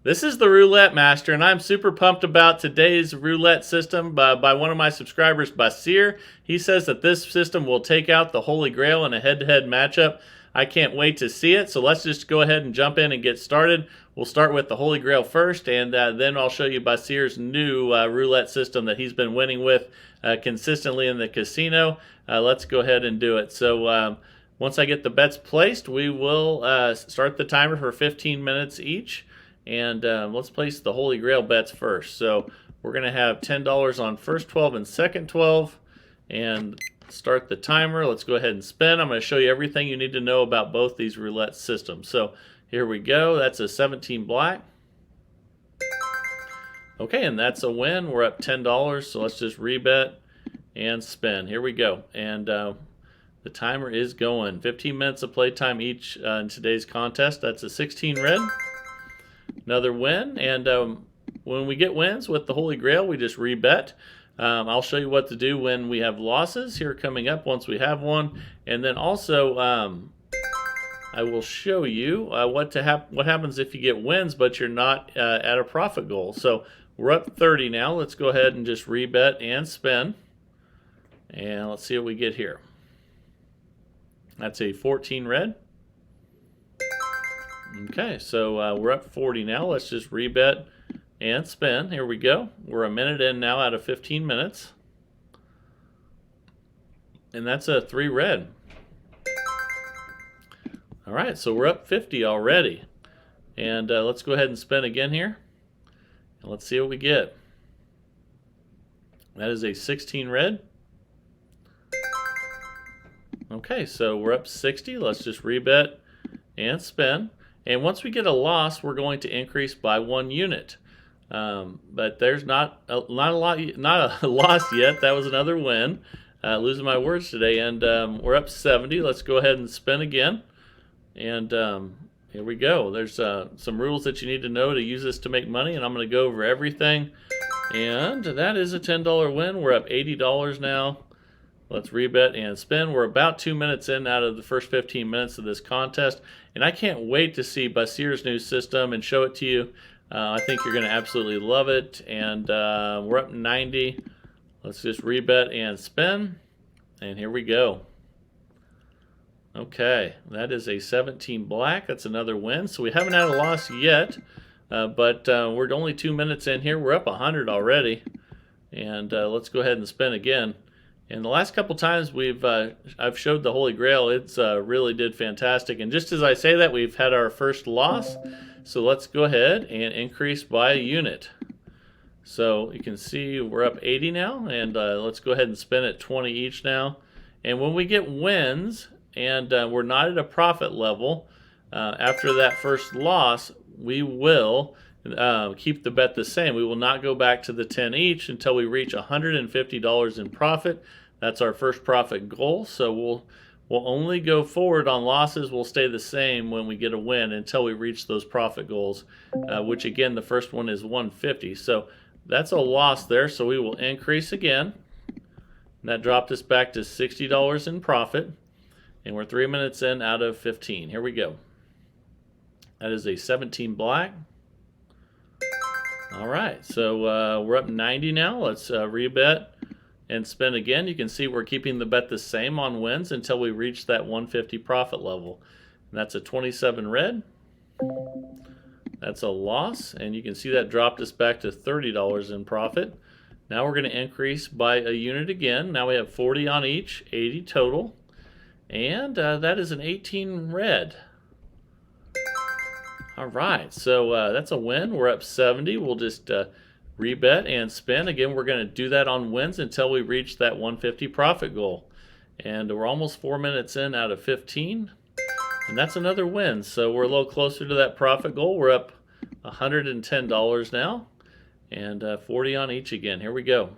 This is the Roulette Master, and I'm super pumped about today's roulette system by one of my subscribers, Basir. He says that this system will take out the Holy Grail in a head-to-head matchup. I can't wait to see it, so let's just go ahead and jump in and get started. We'll start with the Holy Grail first, and then I'll show you Basir's new roulette system that he's been winning with consistently in the casino. Let's go ahead and do it. So once I get the bets placed, we will start the timer for 15 minutes each. And let's place the Holy Grail bets first. So we're going to have $10 on first 12 and second 12. And start the timer. Let's go ahead and spin. I'm going to show you everything you need to know about both these roulette systems. So here we go. That's a 17 black. Okay, and that's a win. We're up $10. So let's just rebet and spin. Here we go. And the timer is going. 15 minutes of playtime each in today's contest. That's a 16 red. Another win, and when we get wins with the Holy Grail, we just rebet. I'll show you what to do when we have losses here coming up once we have one, and then also I will show you what happens if you get wins but you're not at a profit goal. So we're up 30 now. Let's go ahead and just rebet and spin, and let's see what we get here. That's a 14 red. Okay, so we're up 40 now. Let's just rebet and spin. Here we go. We're a minute in now out of 15 minutes. And that's a 3 red. All right, so we're up 50 already. And let's go ahead and spin again here. And let's see what we get. That is a 16 red. Okay, so we're up 60. Let's just rebet and spin. And once we get a loss, we're going to increase by 1 unit. But there's not a loss yet. That was another win. Losing my words today. And we're up 70. Let's go ahead and spin again. And here we go. There's some rules that you need to know to use this to make money. And I'm going to go over everything. And that is a $10 win. We're up $80 now. Let's rebet and spin. We're about 2 minutes in out of the first 15 minutes of this contest, and I can't wait to see Basir's new system and show it to you. I think you're going to absolutely love it, and we're up 90. Let's just rebet and spin, and here we go. Okay, that is a 17 black. That's another win, so we haven't had a loss yet, but we're only 2 minutes in here. We're up 100 already, and let's go ahead and spin again. And the last couple times I've showed the Holy Grail, it's really did fantastic. And just as I say that, we've had our first loss. So let's go ahead and increase by a unit. So you can see we're up 80 now, and let's go ahead and spin at 20 each now. And when we get wins and we're not at a profit level, after that first loss, we will keep the bet the same. We will not go back to the 10 each until we reach $150 in profit. That's our first profit goal. So we'll only go forward on losses. We'll stay the same when we get a win until we reach those profit goals, which again, the first one is 150. So that's a loss there. So we will increase again. And that dropped us back to $60 in profit. And we're 3 minutes in out of 15. Here we go. That is a 17 black. All right, so we're up 90 now. Let's rebet and spin again. You can see we're keeping the bet the same on wins until we reach that 150 profit level. And that's a 27 red. That's a loss, and you can see that dropped us back to $30 in profit. Now we're going to increase by a unit again. Now we have 40 on each, 80 total. And that is an 18 red. All right, so that's a win. We're up 70. We'll just rebet and spin. Again, we're going to do that on wins until we reach that 150 profit goal. And we're almost 4 minutes in out of 15. And that's another win. So we're a little closer to that profit goal. We're up $110 now. And 40 on each again. Here we go.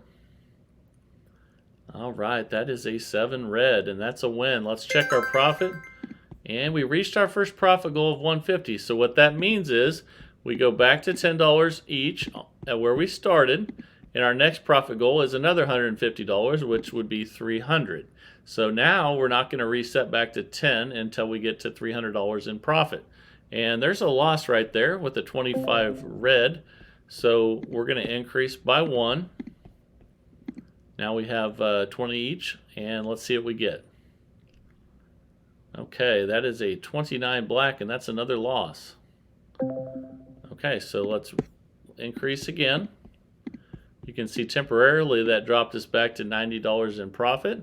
All right, that is a 7 red, and that's a win. Let's check our profit. And we reached our first profit goal of 150. So what that means is we go back to $10 each at where we started, and our next profit goal is another $150, which would be $300. So now we're not going to reset back to 10 until we get to $300 in profit. And there's a loss right there with the 25 red. So we're going to increase by 1. Now we have 20 each, and let's see what we get. Okay, that is a 29 black, and that's another loss. Okay, so let's increase again. You can see temporarily that dropped us back to $90 in profit.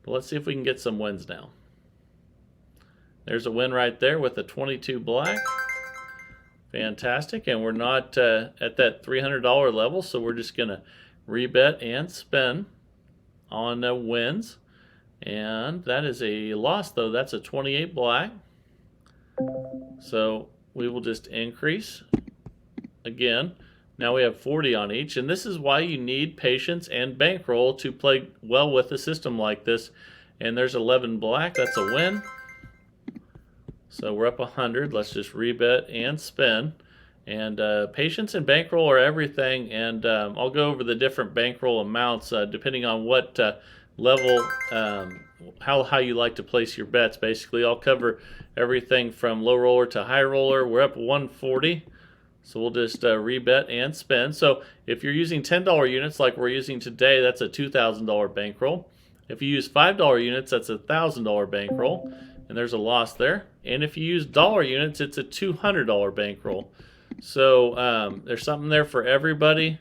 But let's see if we can get some wins now. There's a win right there with a 22 black. Fantastic, and we're not at that $300 level, so we're just going to rebet and spin on wins. And that is a loss, though. That's a 28 black. So we will just increase again. Now we have 40 on each, and this is why you need patience and bankroll to play well with a system like this. And there's 11 black. That's a win. So we're up 100. Let's just rebet and spin. And patience and bankroll are everything, and I'll go over the different bankroll amounts depending on what level, how high you like to place your bets. Basically, I'll cover everything from low roller to high roller. We're up 140, so we'll just rebet and spin. So if you're using $10 units like we're using today, that's a $2,000 bankroll. If you use $5 units, that's a $1,000 bankroll, and there's a loss there. And if you use dollar units, it's a $200 bankroll. So there's something there for everybody.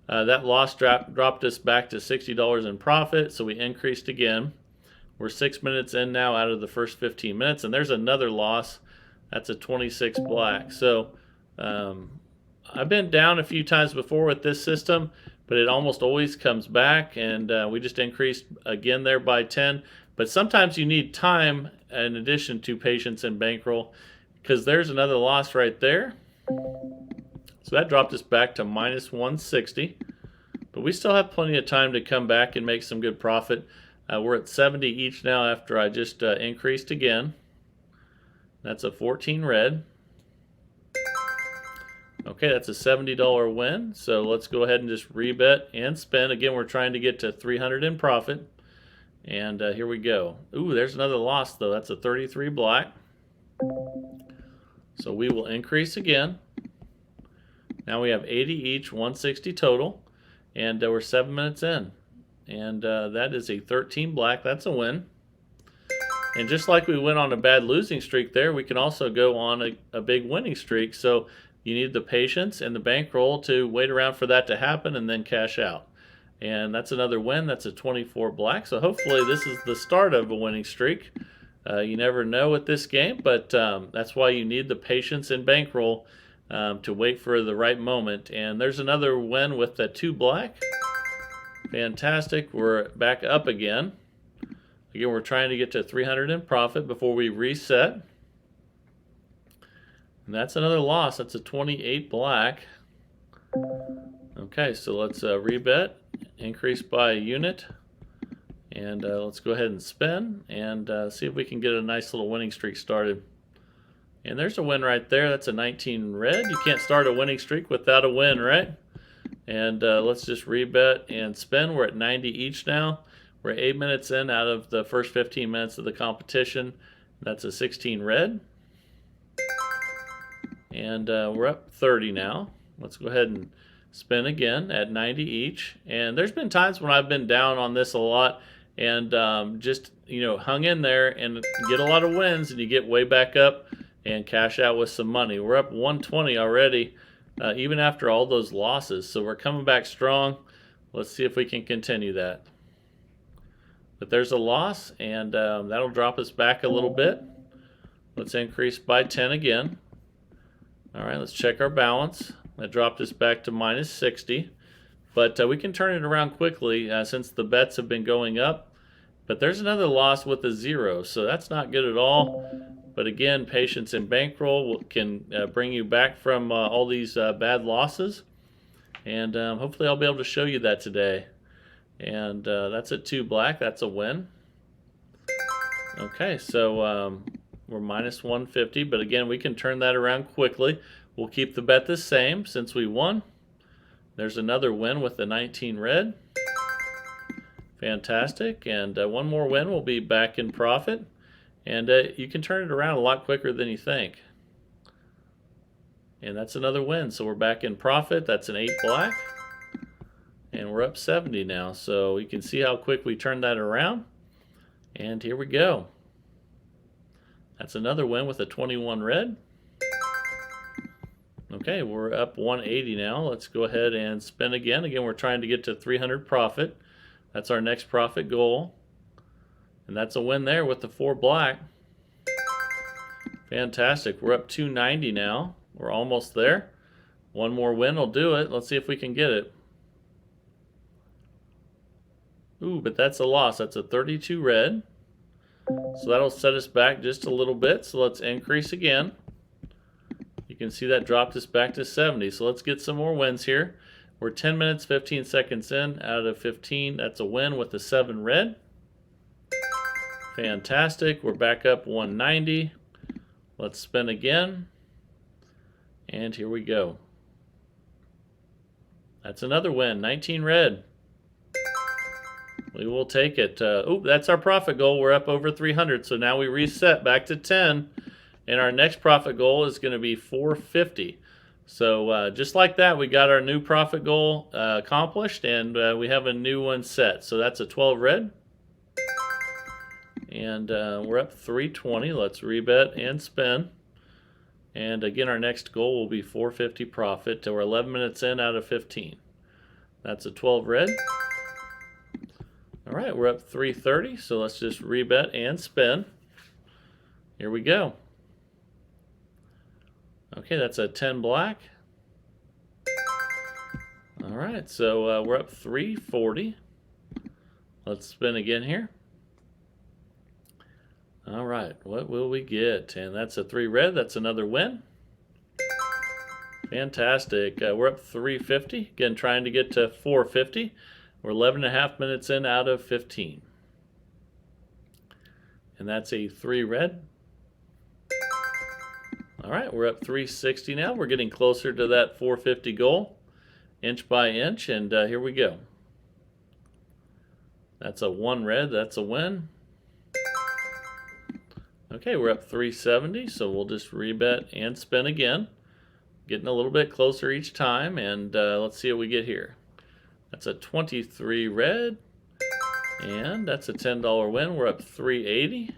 That loss dropped us back to $60 in profit, so we increased again. We're 6 minutes in now out of the first 15 minutes, and there's another loss. That's a 26 black. So I've been down a few times before with this system, but it almost always comes back, and we just increased again there by 10. But sometimes you need time in addition to patience and bankroll, because there's another loss right there. So that dropped us back to minus 160. But we still have plenty of time to come back and make some good profit. We're at 70 each now after I just increased again. That's a 14 red. Okay, that's a $70 win. So let's go ahead and just rebet and spin. Again, we're trying to get to 300 in profit. And here we go. Ooh, there's another loss, though. That's a 33 black. So we will increase again. Now we have 80 each, 160 total. And we're 7 minutes in. And that is a 13 black. That's a win. And just like we went on a bad losing streak there, we can also go on a big winning streak. So you need the patience and the bankroll to wait around for that to happen and then cash out. And that's another win. That's a 24 black. So hopefully this is the start of a winning streak. You never know with this game, but that's why you need the patience and bankroll to wait for the right moment. And there's another win with the 2 black. Fantastic. We're back up again. Again, we're trying to get to 300 in profit before we reset. And that's another loss. That's a 28 black. Okay, so let's rebet, increase by a unit, and let's go ahead and spin and see if we can get a nice little winning streak started. And there's a win right there. That's a 19 red. You can't start a winning streak without a win, right? And let's just rebet and spin. We're at 90 each now. We're 8 minutes in out of the first 15 minutes of the competition. That's a 16 red. And we're up 30 now. Let's go ahead and spin again at 90 each. And there's been times when I've been down on this a lot and just, hung in there and get a lot of wins, and you get way back up and cash out with some money. We're up 120 already, even after all those losses. So we're coming back strong. Let's see if we can continue that. But there's a loss, and that'll drop us back a little bit. Let's increase by 10 again. All right, let's check our balance. That dropped us back to minus 60. But we can turn it around quickly since the bets have been going up. But there's another loss with a 0, so that's not good at all. But again, patience and bankroll can bring you back from all these bad losses. And hopefully I'll be able to show you that today. And that's a 2 black. That's a win. Okay, so we're minus 150. But again, we can turn that around quickly. We'll keep the bet the same since we won. There's another win with the 19 red. Fantastic. And one more win, we'll be back in profit. And you can turn it around a lot quicker than you think. And that's another win. So we're back in profit. That's an 8 black. And we're up 70 now. So you can see how quick we turned that around. And here we go. That's another win with a 21 red. Okay, we're up 180 now. Let's go ahead and spin again. Again, we're trying to get to 300 profit. That's our next profit goal. And that's a win there with the 4 black. Fantastic. We're up 290 now. We're almost there. One more win will do it. Let's see if we can get it. Ooh, but that's a loss. That's a 32 red. So that'll set us back just a little bit. So let's increase again. You can see that dropped us back to 70. So let's get some more wins here. We're 10 minutes, 15 seconds in out of 15. That's a win with the 7 red. Fantastic. We're back up 190. Let's spin again. And here we go. That's another win, 19 red. We will take it. That's our profit goal. We're up over 300. So now we reset back to 10. And our next profit goal is going to be 450. So just like that, we got our new profit goal accomplished, and we have a new one set. So that's a 12 red. And we're up 320. Let's rebet and spin. And again, our next goal will be 450 profit. We're 11 minutes in out of 15. That's a 12 red. All right, we're up 330. So let's just rebet and spin. Here we go. Okay, that's a 10 black. All right, so we're up 340. Let's spin again here. All right, what will we get? And that's a 3 red. That's another win. Fantastic. We're up 350. Again, trying to get to 450. We're 11.5 minutes in out of 15. And that's a 3 red. All right, we're up 360 now. We're getting closer to that 450 goal, inch by inch, and here we go. That's a 1 red. That's a win. Okay, we're up 370, so we'll just rebet and spin again. Getting a little bit closer each time, and let's see what we get here. That's a 23 red, and that's a $10 win. We're up 380.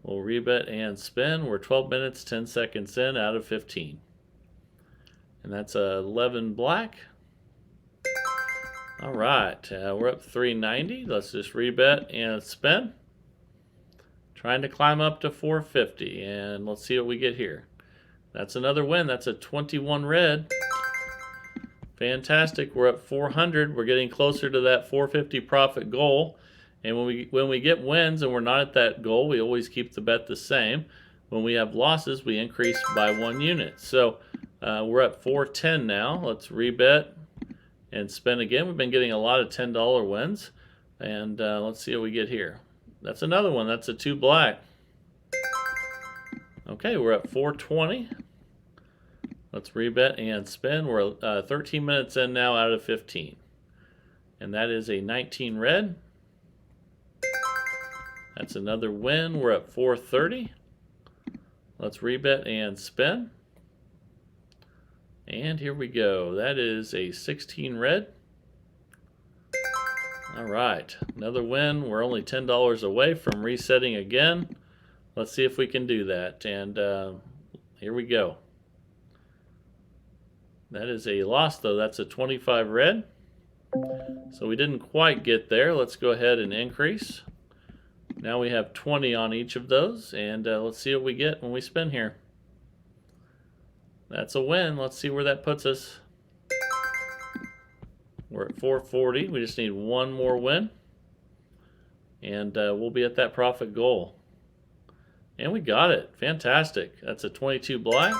We'll rebet and spin. We're 12 minutes, 10 seconds in out of 15. And that's a 11 black. All right, we're up 390. Let's just rebet and spin. Trying to climb up to 450, and let's see what we get here. That's another win. That's a 21 red. Fantastic. We're up 400. We're getting closer to that 450 profit goal. And when we get wins and we're not at that goal, we always keep the bet the same. When we have losses, we increase by 1 unit. So we're at 410 now. Let's rebet and spin again. We've been getting a lot of $10 wins. And let's see what we get here. That's another one. That's a 2 black. Okay, we're at 420. Let's rebet and spin. We're 13 minutes in now out of 15. And that is a 19 red. That's another win. We're at 430. Let's rebet and spin. And here we go. That is a 16 red. All right, another win. We're only $10 away from resetting again. Let's see if we can do that. And here we go. That is a loss, though. That's a 25 red. So we didn't quite get there. Let's go ahead and increase. Now we have 20 on each of those, and let's see what we get when we spin here. That's a win. Let's see where that puts us. We're at 440. We just need one more win, and we'll be at that profit goal. And we got it. Fantastic. That's a 22 black.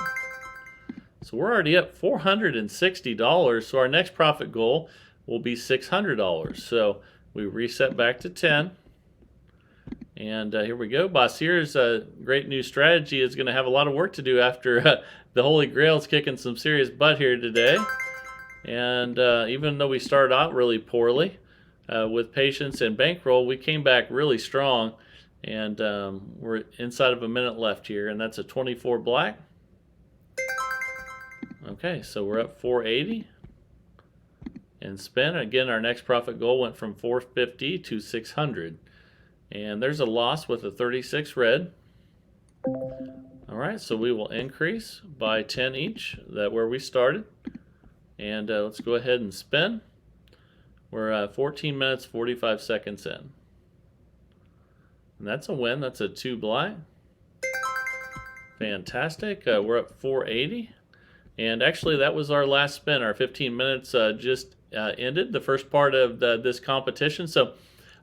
So we're already up $460. So our next profit goal will be $600. So we reset back to 10. And here we go. Bossier's great new strategy is going to have a lot of work to do after the Holy Grail's kicking some serious butt here today. And even though we started out really poorly with patience and bankroll, we came back really strong. And we're inside of a minute left here, and that's a 24 black. Okay, so we're up 480 and spin. Again, our next profit goal went from 450 to 600. And there's a loss with a 36 red. All right, so we will increase by 10 each, that where we started. And let's go ahead and spin. We're 14 minutes, 45 seconds in. And that's a win. That's a 2 black. Fantastic. We're up 480. And actually, that was our last spin. Our 15 minutes just ended, the first part of this competition. So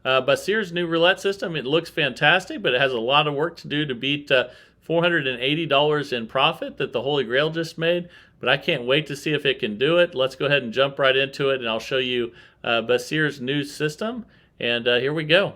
Basir's new roulette system, it looks fantastic, but it has a lot of work to do to beat $480 in profit that the Holy Grail just made. But I can't wait to see if it can do it. Let's go ahead and jump right into it, and I'll show you Basir's new system. And here we go.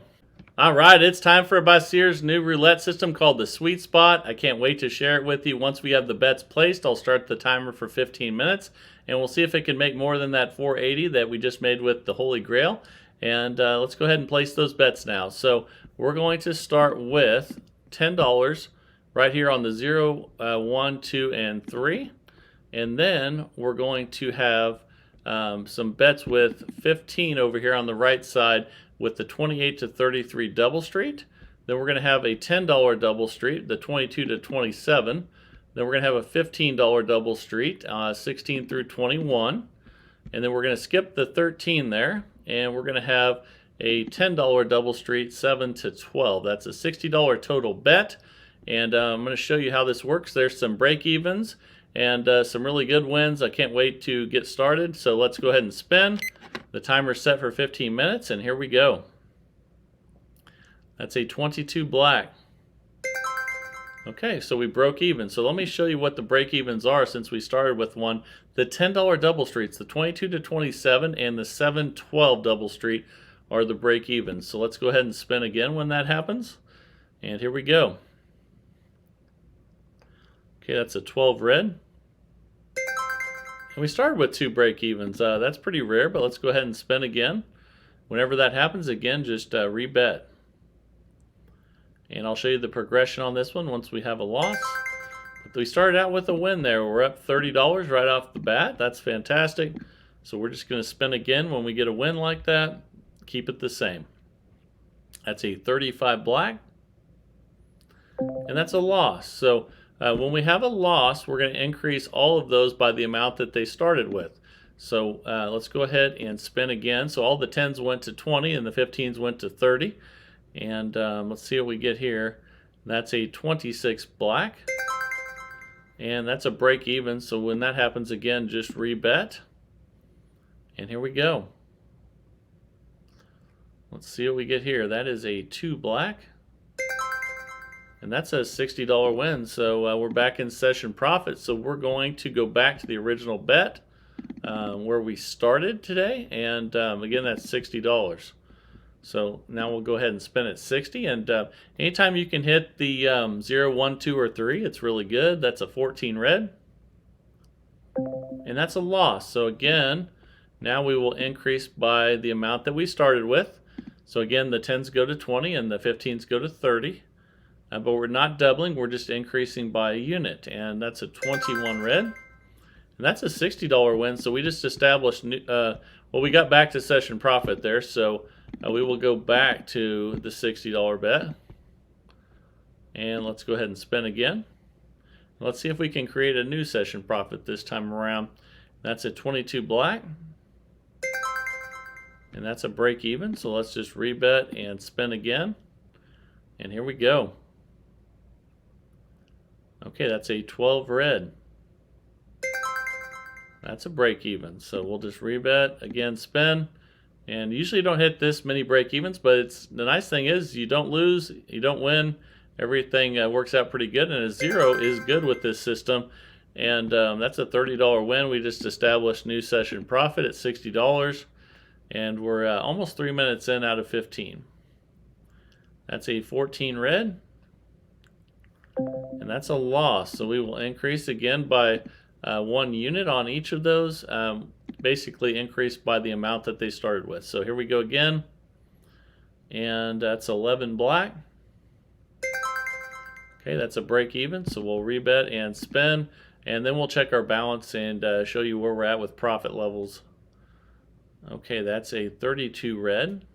All right, it's time for Basir's new roulette system called the Sweet Spot. I can't wait to share it with you. Once we have the bets placed, I'll start the timer for 15 minutes, and we'll see if it can make more than that 480 that we just made with the Holy Grail. And let's go ahead and place those bets now. So we're going to start with $10 right here on the 0, 1, 2, and 3. And then we're going to have some bets with 15 over here on the right side with the 28 to 33 double street. Then we're going to have a $10 double street, the 22 to 27. Then we're going to have a $15 double street, 16 through 21. And then we're going to skip the 13 there, and we're going to have a $10 double street, 7 to 12. That's a $60 total bet. And I'm going to show you how this works. There's some break evens and some really good wins. I can't wait to get started. So let's go ahead and spin. The timer's set for 15 minutes, and here we go. That's a 22 black. Okay, so we broke even. So let me show you what the break evens are since we started with one. The $10 double streets, the 22 to 27 and the 7-12 double street are the break evens. So let's go ahead and spin again when that happens. And here we go. Okay, that's a 12 red. And we started with 2 break evens. That's pretty rare, but let's go ahead and spin again. Whenever that happens, again, just rebet. And I'll show you the progression on this one once we have a loss. But we started out with a win there. We're up $30 right off the bat. That's fantastic. So we're just going to spin again when we get a win like that. Keep it the same. That's a 35 black. And that's a loss. So when we have a loss, we're going to increase all of those by the amount that they started with. So let's go ahead and spin again. So all the 10s went to 20 and the 15s went to 30. And let's see what we get here. That's a 26 black. And that's a break even. So when that happens again, just rebet. And here we go. Let's see what we get here. That is a 2 black. And that's a $60 win. So we're back in session profit. So we're going to go back to the original bet where we started today. And again, that's $60. So now we'll go ahead and spin at 60. And anytime you can hit the 0, 1, 2, or 3, it's really good. That's a 14 red. And that's a loss. So again, now we will increase by the amount that we started with. So again, the 10s go to 20 and the 15s go to 30. But we're not doubling, we're just increasing by a unit. And that's a 21 red. And that's a $60 win. So we just established, well, we got back to session profit there. So we will go back to the $60 bet. And let's go ahead and spin again. Let's see if we can create a new session profit this time around. That's a 22 black. And that's a break even. So let's just rebet and spin again. And here we go. Okay, that's a 12 red. That's a break even. So we'll just rebet, again spin. And usually you don't hit this many break evens, but the nice thing is you don't lose, you don't win. Everything works out pretty good, and a 0 is good with this system. And that's a $30 win. We just established new session profit at $60. And we're almost 3 minutes in out of 15. That's a 14 red. And that's a loss. So we will increase again by 1 unit on each of those. Basically increase by the amount that they started with. So here we go again. And that's 11 black. Okay, that's a break even. So we'll rebet and spin. and then we'll check our balance and show you where we're at with profit levels. Okay, that's a 32 red.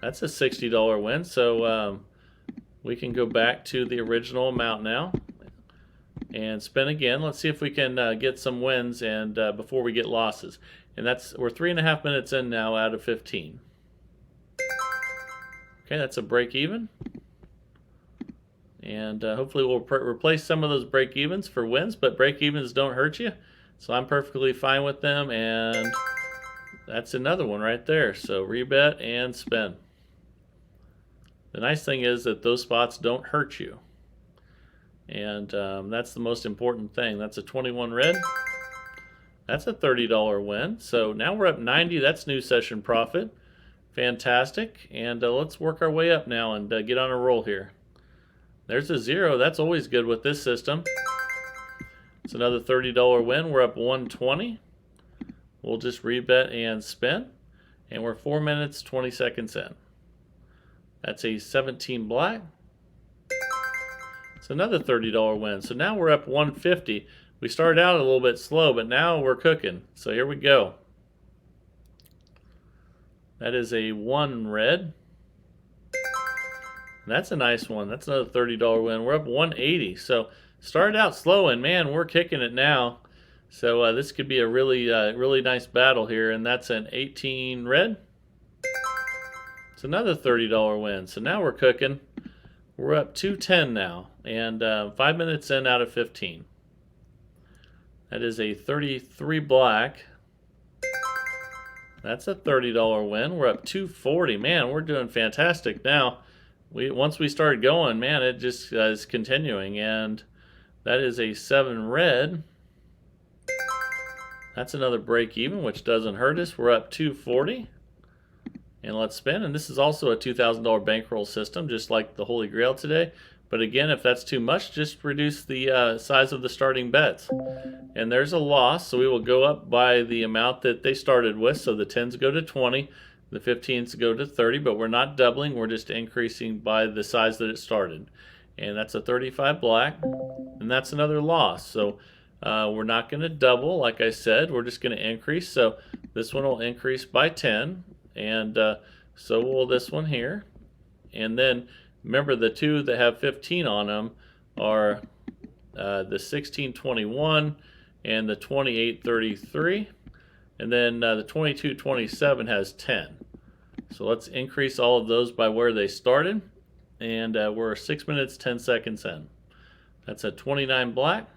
That's a $60 win, so we can go back to the original amount now and spin again. Let's see if we can get some wins and before we get losses. And we're 3.5 minutes in now out of 15. Okay, that's a break even. And hopefully we'll replace some of those break evens for wins, but break evens don't hurt you. So I'm perfectly fine with them, and that's another one right there. So rebet and spin. The nice thing is that those spots don't hurt you. And that's the most important thing. That's a 21 red. That's a $30 win. So now we're up 90. That's new session profit. Fantastic. And let's work our way up now and get on a roll here. There's a 0. That's always good with this system. It's another $30 win. We're up 120. We'll just rebet and spin. And we're 4 minutes, 20 seconds in. That's a 17 black. It's another $30 win. So now we're up 150. We started out a little bit slow, but now we're cooking. So here we go. That is a 1 red. That's a nice one. That's another $30 win. We're up 180. So started out slow, and man, we're kicking it now. So this could be a really nice battle here. And that's an 18 red. It's another $30 win. So now we're cooking. We're up 210 now, and 5 minutes in out of 15. That is a 33 black. That's a $30 win. We're up 240. Man, we're doing fantastic now. Once we started going, man, it just is continuing, and that is a 7 red. That's another break even, which doesn't hurt us. We're up 240. And let's spin. And this is also a $2,000 bankroll system, just like the Holy Grail today. But again, if that's too much, just reduce the size of the starting bets. And there's a loss, so we will go up by the amount that they started with. So the 10s go to 20, the 15s go to 30, but we're not doubling. We're just increasing by the size that it started. And that's a 35 black, and that's another loss. So we're not going to double, like I said. We're just going to increase. So this one will increase by 10, and so will this one here. And then remember, the two that have 15 on them are the 1621 and the 2833, and then the 2227 has 10. So let's increase all of those by where they started, and we're 6 minutes 10 seconds in. That's a 29 black.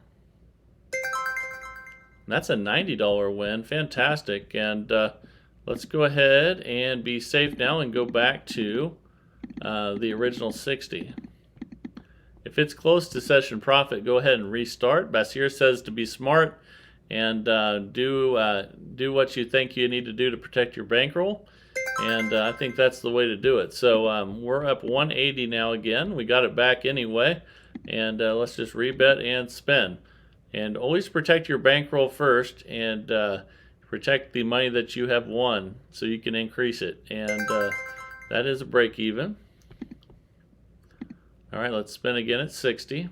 And that's a $90 win. Fantastic. And let's go ahead and be safe now and go back to the original 60. If it's close to session profit, go ahead and restart. Basir says to be smart and do what you think you need to do to protect your bankroll. And I think that's the way to do it. So we're up 180 now again. We got it back anyway. And let's just rebet and spin. And always protect your bankroll first, and protect the money that you have won so you can increase it. And that is a break even. All right, let's spin again at 60.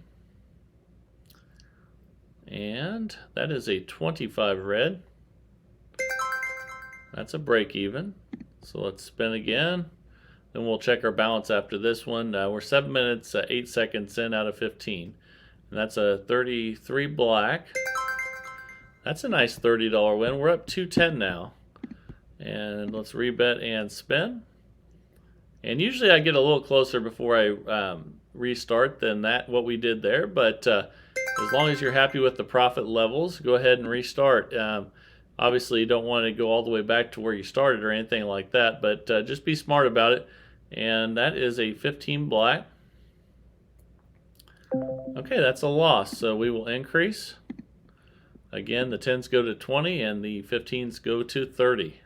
And that is a 25 red. That's a break even. So let's spin again. Then we'll check our balance after this one. We're 7 minutes, 8 seconds in out of 15. And that's a 33 black. That's a nice $30 win. We're up 210 now. And let's rebet and spin. And usually I get a little closer before I restart than what we did there. But as long as you're happy with the profit levels, go ahead and restart. Obviously, you don't want to go all the way back to where you started or anything like that, but just be smart about it. And that is a 15 black. Okay, that's a loss, so we will increase. Again, the 10s go to 20 and the 15s go to 30.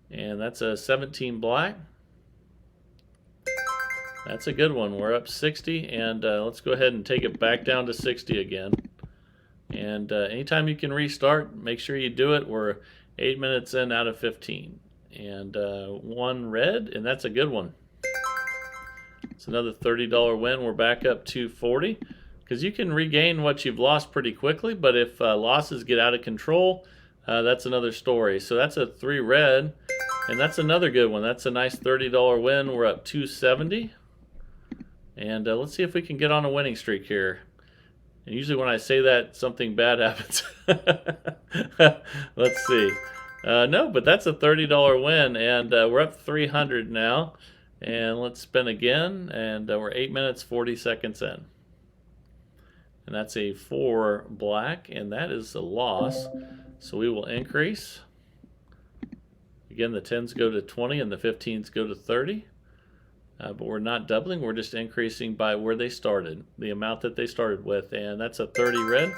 And that's a 17 black. That's a good one. We're up 60, and let's go ahead and take it back down to 60 again. And anytime you can restart, make sure you do it. We're 8 minutes in out of 15. And 1 red, and that's a good one. It's another $30 win. We're back up to 40. because you can regain what you've lost pretty quickly, but if losses get out of control, that's another story. So that's a 3 red, and that's another good one. That's a nice $30 win. We're up 270. And let's see if we can get on a winning streak here. And usually when I say that, something bad happens. Let's see. No, but that's a $30 win, and we're up 300 now. And let's spin again, and we're 8 minutes 40 seconds in. And that's a 4 black, and that is a loss. So we will increase. Again, the 10s go to 20 and the 15s go to 30. But we're not doubling, we're just increasing by where they started, the amount that they started with. And that's a 30 red.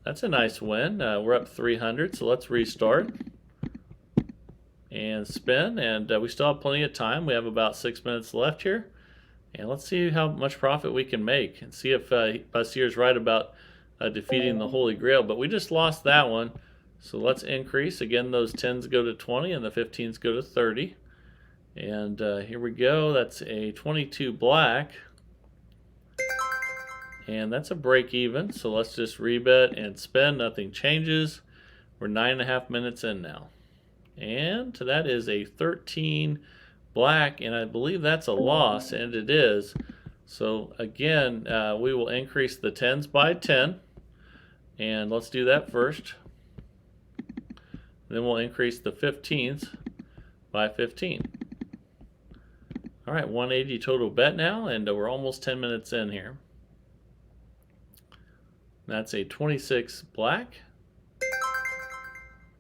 That's a nice win. We're up 300, so let's restart. And spin, and we still have plenty of time. We have about 6 minutes left here. And let's see how much profit we can make and see if Basir's right about defeating the Holy Grail. But we just lost that one. So let's increase. Again, those 10s go to 20 and the 15s go to 30. And here we go. That's a 22 black. And that's a break even. So let's just rebet and spin. Nothing changes. We're 9.5 minutes in now. And that is a 13 black, and I believe that's a loss, and it is. So again, we will increase the 10s by 10, and let's do that first. Then we'll increase the 15s by 15. All right, 180 total bet now, and we're almost 10 minutes in here. That's a 26 black.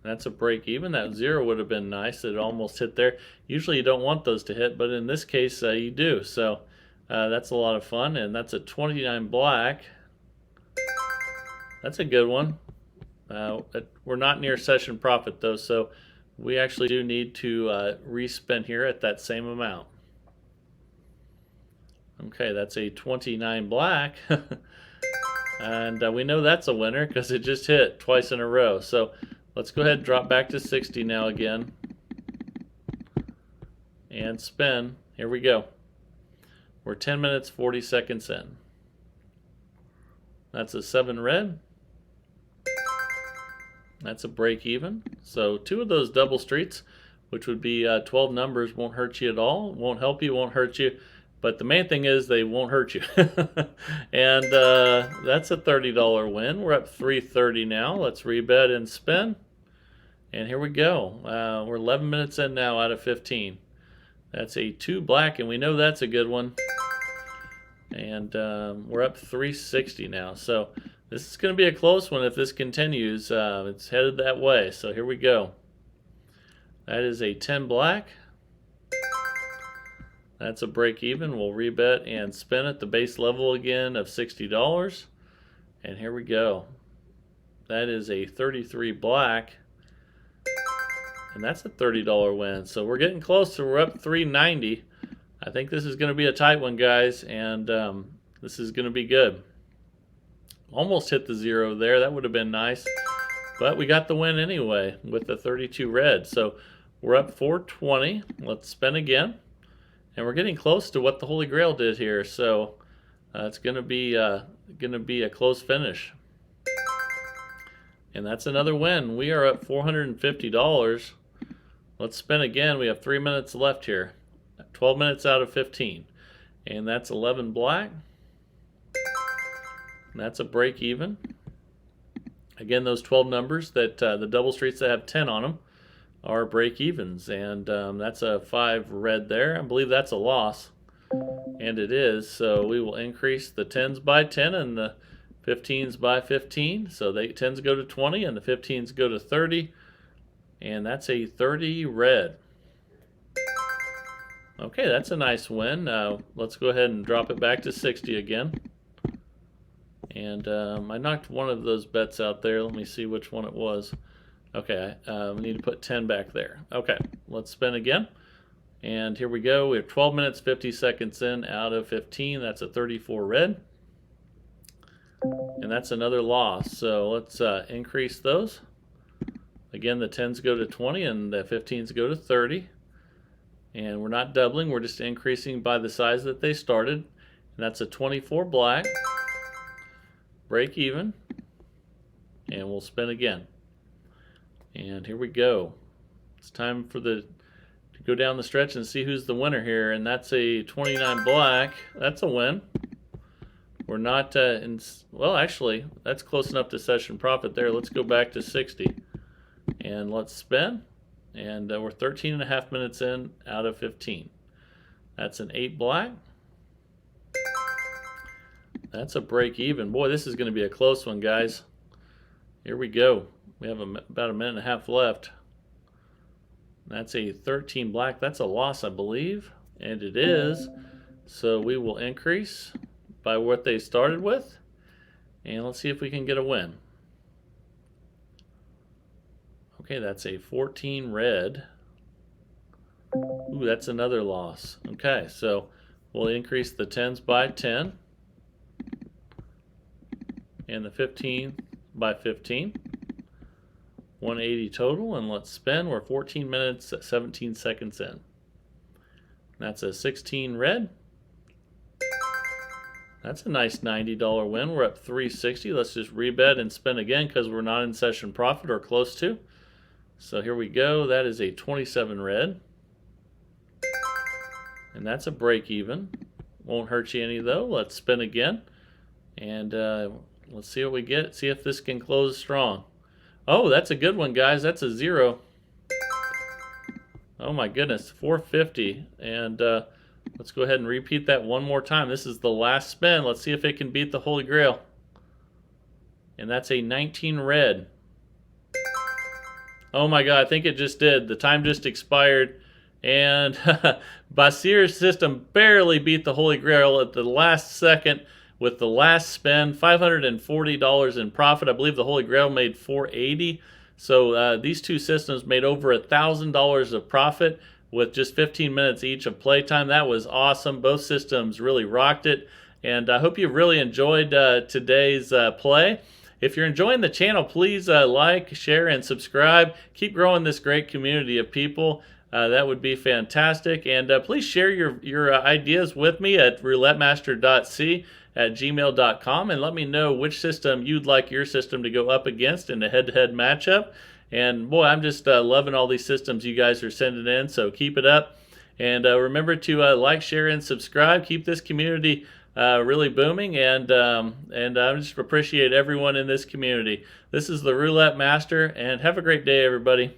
That's a break even. That 0 would have been nice. It almost hit there. Usually you don't want those to hit, but in this case you do. So that's a lot of fun. And that's a 29 black. That's a good one. We're not near session profit though, so we actually do need to respin here at that same amount. Okay, that's a 29 black. And we know that's a winner because it just hit twice in a row. So let's go ahead and drop back to 60 now again. And spin. Here we go. We're 10 minutes 40 seconds in. That's a 7 red. That's a break even. So 2 of those double streets, which would be 12 numbers, won't hurt you at all. Won't help you, won't hurt you. But the main thing is they won't hurt you. And that's a $30 win. We're up 330 now. Let's rebet and spin. And here we go. We're 11 minutes in now out of 15. That's a 2 black, and we know that's a good one. And we're up 360 now. So this is going to be a close one if this continues. It's headed that way. So here we go. That is a 10 black. That's a break even. We'll rebet and spin at the base level again of $60. And here we go. That is a 33 black. And that's a $30 win. So we're getting closer. We're up 390. I think this is going to be a tight one, guys. And this is going to be good. Almost hit the 0 there. That would have been nice. But we got the win anyway with the 32 red. So we're up 420. Let's spin again. And we're getting close to what the Holy Grail did here, so it's going to be a close finish. And that's another win. We are up $450. Let's spin again. We have 3 minutes left here. 12 minutes out of 15. And that's 11 black. And that's a break even. Again, those 12 numbers that the double streets that have 10 on them are break evens, and that's a 5 red there. I believe that's a loss, and it is. So we will increase the 10s by 10 and the 15s by 15. So the 10s go to 20 and the 15s go to 30, and that's a 30 red. Okay, that's a nice win. Let's go ahead and drop it back to 60 again. And I knocked one of those bets out there. Let me see which one it was. Okay, we need to put 10 back there. Okay, let's spin again. And here we go. We have 12 minutes, 50 seconds in out of 15. That's a 34 red. And that's another loss. So let's increase those. Again, the 10s go to 20 and the 15s go to 30. And we're not doubling. We're just increasing by the size that they started. And that's a 24 black. break even, and we'll spin again. And here we go. It's time for to go down the stretch and see who's the winner here, and that's a 29 black. That's a win. We're not well, actually, that's close enough to session profit there. Let's go back to 60, and let's spin. And we're 13.5 minutes in out of 15. That's an 8 black. That's a break even. Boy, this is going to be a close one, guys. Here we go. We have about a minute and a half left. That's a 13 black. That's a loss, I believe. And it is. So we will increase by what they started with. And let's see if we can get a win. Okay, that's a 14 red. Ooh, that's another loss. Okay, so we'll increase the 10s by 10. And the 15 by 15. 180 total, and let's spin. We're 14 minutes, 17 seconds in. That's a 16 red. That's a nice $90 win. We're up 360. Let's just rebet and spin again because we're not in session profit or close to. So here we go. That is a 27 red. And that's a break even. Won't hurt you any though. Let's spin again. And let's see what we get. See if this can close strong. Oh, that's a good one, guys. That's a 0. Oh my goodness, 450. And let's go ahead and repeat that one more time. This is the last spin. Let's see if it can beat the Holy Grail. And that's a 19 red. Oh my God, I think it just did. The time just expired. And Basir's system barely beat the Holy Grail at the last second with the last spin. $540 in profit. I believe the Holy Grail made $480. So these two systems made over $1,000 of profit with just 15 minutes each of playtime. That was awesome. Both systems really rocked it. And I hope you really enjoyed today's play. If you're enjoying the channel, please like, share, and subscribe. Keep growing this great community of people. That would be fantastic. And please share your ideas with me at roulettemaster.c@gmail.com and let me know which system you'd like your system to go up against in a head-to-head matchup. And boy, I'm just loving all these systems you guys are sending in, so keep it up. And remember to like, share, and subscribe. Keep this community really booming, and I just appreciate everyone in this community. This is the Roulette Master, and have a great day, everybody.